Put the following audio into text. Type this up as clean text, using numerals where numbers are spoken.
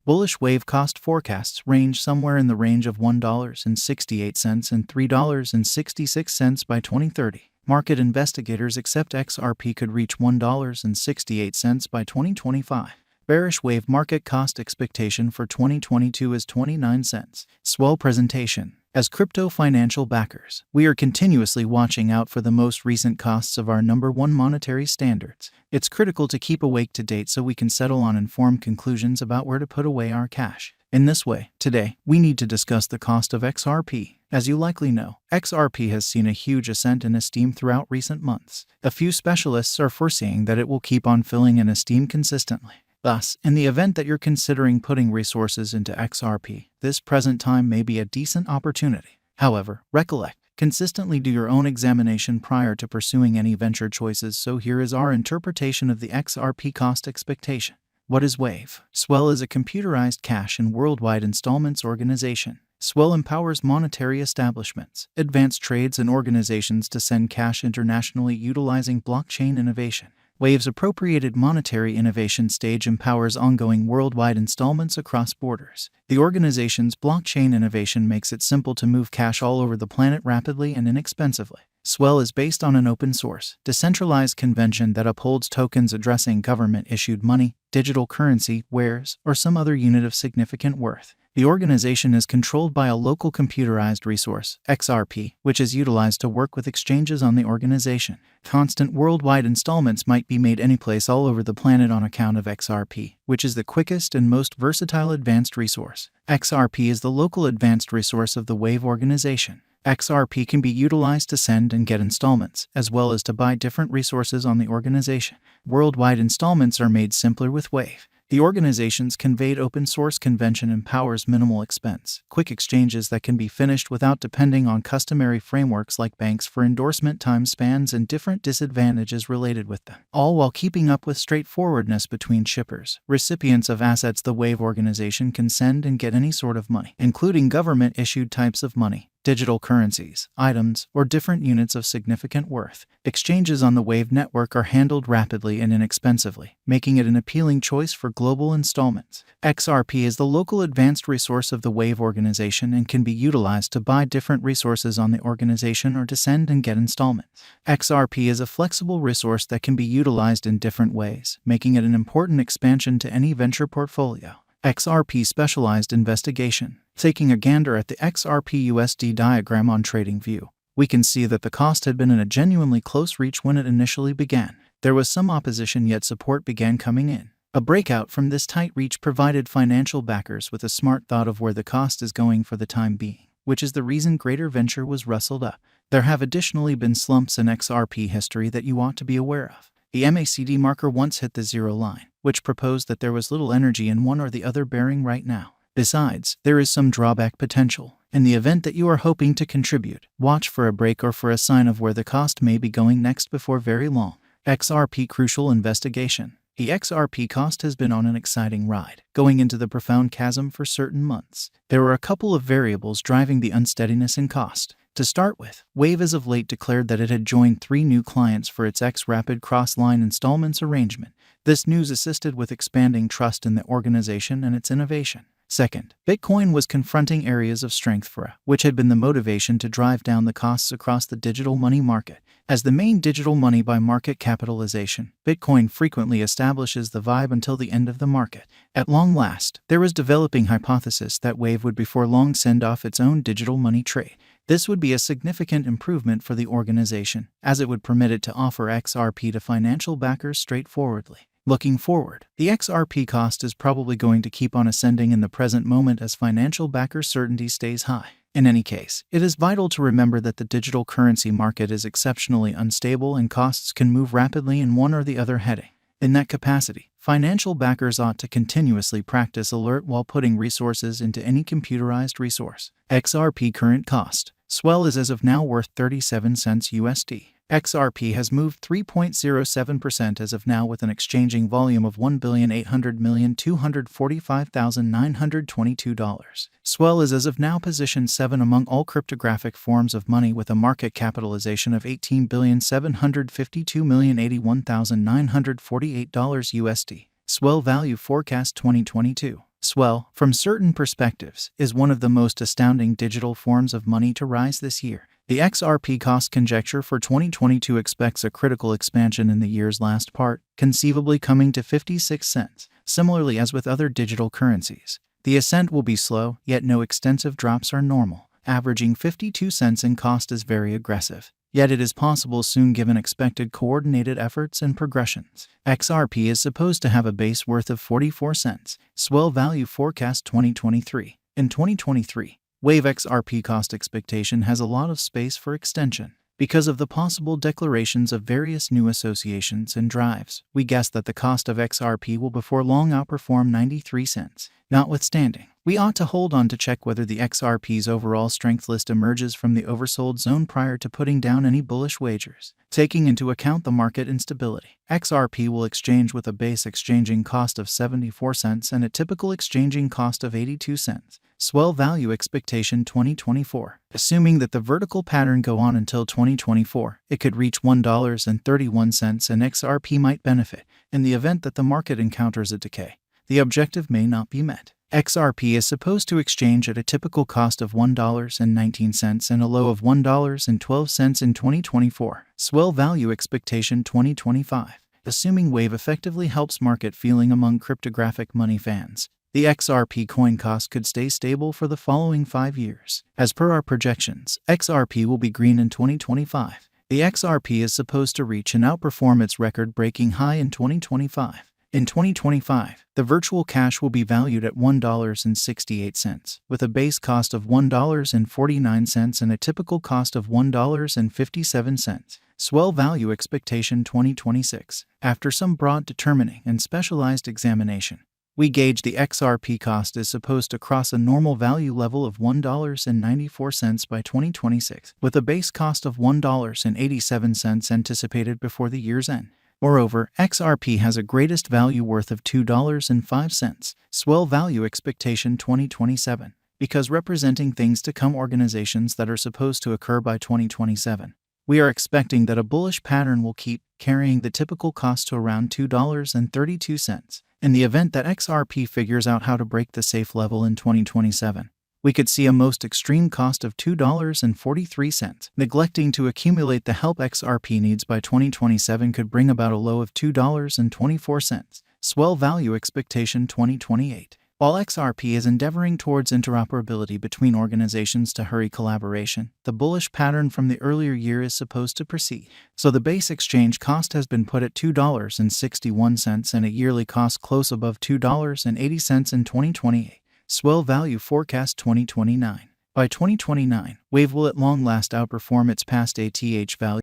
Bullish wave cost forecasts range somewhere in the range of $1.68 and $3.66 by 2030. Market investigators accept XRP could reach $1.68 by 2025. Bearish wave market cost expectation for 2022 is 29 cents. Swell presentation. As crypto financial backers, we are continuously watching out for the most recent costs of our number one monetary standards. It's critical to keep awake to date so we can settle on informed conclusions about where to put away our cash. In this way, today, we need to discuss the cost of XRP. As you likely know, XRP has seen a huge ascent in esteem throughout recent months. A few specialists are foreseeing that it will keep on filling in esteem consistently. Thus, in the event that you're considering putting resources into XRP, this present time may be a decent opportunity. However, recollect, consistently do your own examination prior to pursuing any venture choices, so here is our interpretation of the XRP cost expectation. What is Wave? Swell is a computerized cash and worldwide installments organization. Swell empowers monetary establishments, advanced trades, and organizations to send cash internationally utilizing blockchain innovation. Wave's appropriated monetary innovation stage empowers ongoing worldwide installments across borders. The organization's blockchain innovation makes it simple to move cash all over the planet rapidly and inexpensively. Swell is based on an open-source, decentralized convention that upholds tokens addressing government-issued money, digital currency, wares, or some other unit of significant worth. The organization is controlled by a local computerized resource, XRP, which is utilized to work with exchanges on the organization. Constant worldwide installments might be made anyplace all over the planet on account of XRP, which is the quickest and most versatile advanced resource. XRP is the local advanced resource of the Wave organization. XRP can be utilized to send and get installments, as well as to buy different resources on the organization. Worldwide installments are made simpler with Wave. The organization's conveyed open-source convention empowers minimal expense, quick exchanges that can be finished without depending on customary frameworks like banks for endorsement time spans and different disadvantages related with them, all while keeping up with straightforwardness between shippers. Recipients of assets. The Wave organization can send and get any sort of money, including government-issued types of money, digital currencies, items, or different units of significant worth. Exchanges on the Wave network are handled rapidly and inexpensively, making it an appealing choice for global installments. XRP is the local advanced resource of the Wave organization and can be utilized to buy different resources on the organization or to send and get installments. XRP is a flexible resource that can be utilized in different ways, making it an important expansion to any venture portfolio. XRP Specialized Investigation. Taking a gander at the XRP USD diagram on TradingView, we can see that the cost had been in a genuinely close reach when it initially began. There was some opposition, yet support began coming in. A breakout from this tight reach provided financial backers with a smart thought of where the cost is going for the time being, which is the reason greater venture was rustled up. There have additionally been slumps in XRP history that you ought to be aware of. The MACD marker once hit the zero line, which proposed that there was little energy in one or the other bearing right now. Besides, there is some drawback potential. In the event that you are hoping to contribute, watch for a break or for a sign of where the cost may be going next before very long. XRP Crucial Investigation. The XRP cost has been on an exciting ride, going into the profound chasm for certain months. There are a couple of variables driving the unsteadiness in cost. To start with, Wave as of late declared that it had joined 3 new clients for its X-Rapid cross-line installments arrangement. This news assisted with expanding trust in the organization and its innovation. Second, Bitcoin was confronting areas of strength for a, which had been the motivation to drive down the costs across the digital money market. As the main digital money by market capitalization, Bitcoin frequently establishes the vibe until the end of the market. At long last, there was developing hypothesis that Wave would before long send off its own digital money trade. This would be a significant improvement for the organization, as it would permit it to offer XRP to financial backers straightforwardly. Looking forward, the XRP cost is probably going to keep on ascending in the present moment as financial backer certainty stays high. In any case, it is vital to remember that the digital currency market is exceptionally unstable and costs can move rapidly in one or the other heading. In that capacity, financial backers ought to continuously practice alert while putting resources into any computerized resource. XRP current cost. Swell is as of now worth 37 cents USD. XRP has moved 3.07% as of now with an exchanging volume of $1,800,245,922. Swell is as of now position 7 among all cryptographic forms of money with a market capitalization of $18,752,081,948 USD. Swell Value Forecast 2022. Swell, from certain perspectives, is one of the most astounding digital forms of money to rise this year. The XRP cost conjecture for 2022 expects a critical expansion in the year's last part, conceivably coming to 56 cents. Similarly as with other digital currencies, the ascent will be slow, yet no extensive drops are normal. Averaging 52 cents in cost is very aggressive. Yet it is possible soon given expected coordinated efforts and progressions. XRP is supposed to have a base worth of 44 cents. Swell Value Forecast 2023. In 2023, Wave XRP cost expectation has a lot of space for extension. Because of the possible declarations of various new associations and drives, we guess that the cost of XRP will before long outperform 93 cents. Notwithstanding, we ought to hold on to check whether the XRP's overall strength list emerges from the oversold zone prior to putting down any bullish wagers. Taking into account the market instability, XRP will exchange with a base exchanging cost of 74 cents and a typical exchanging cost of 82 cents. Swell Value Expectation 2024. Assuming that the vertical pattern go on until 2024, it could reach $1.31 and XRP might benefit. In the event that the market encounters a decay, the objective may not be met. XRP is supposed to exchange at a typical cost of $1.19 and a low of $1.12 in 2024. Swell Value Expectation 2025. Assuming Wave effectively helps market feeling among cryptographic money fans, the XRP coin cost could stay stable for the following 5 years. As per our projections, XRP will be green in 2025. The XRP is supposed to reach and outperform its record-breaking high in 2025. In 2025, the virtual cash will be valued at $1.68, with a base cost of $1.49 and a typical cost of $1.57. Swell Value Expectation 2026. After some broad determining and specialized examination, we gauge the XRP cost is supposed to cross a normal value level of $1.94 by 2026, with a base cost of $1.87 anticipated before the year's end. Moreover, XRP has a greatest value worth of $2.05. Swell Value Expectation 2027. Because representing things to come organizations that are supposed to occur by 2027, we are expecting that a bullish pattern will keep carrying the typical cost to around $2.32. In the event that XRP figures out how to break the safe level in 2027, we could see a most extreme cost of $2.43. Neglecting to accumulate the help XRP needs by 2027 could bring about a low of $2.24. Swell Value Expectation 2028. While XRP is endeavoring towards interoperability between organizations to hurry collaboration, the bullish pattern from the earlier year is supposed to proceed. So the base exchange cost has been put at $2.61 and a yearly cost close above $2.80 in 2028. Swell Value Forecast 2029. By 2029, Wave will at long last outperform its past ATH value.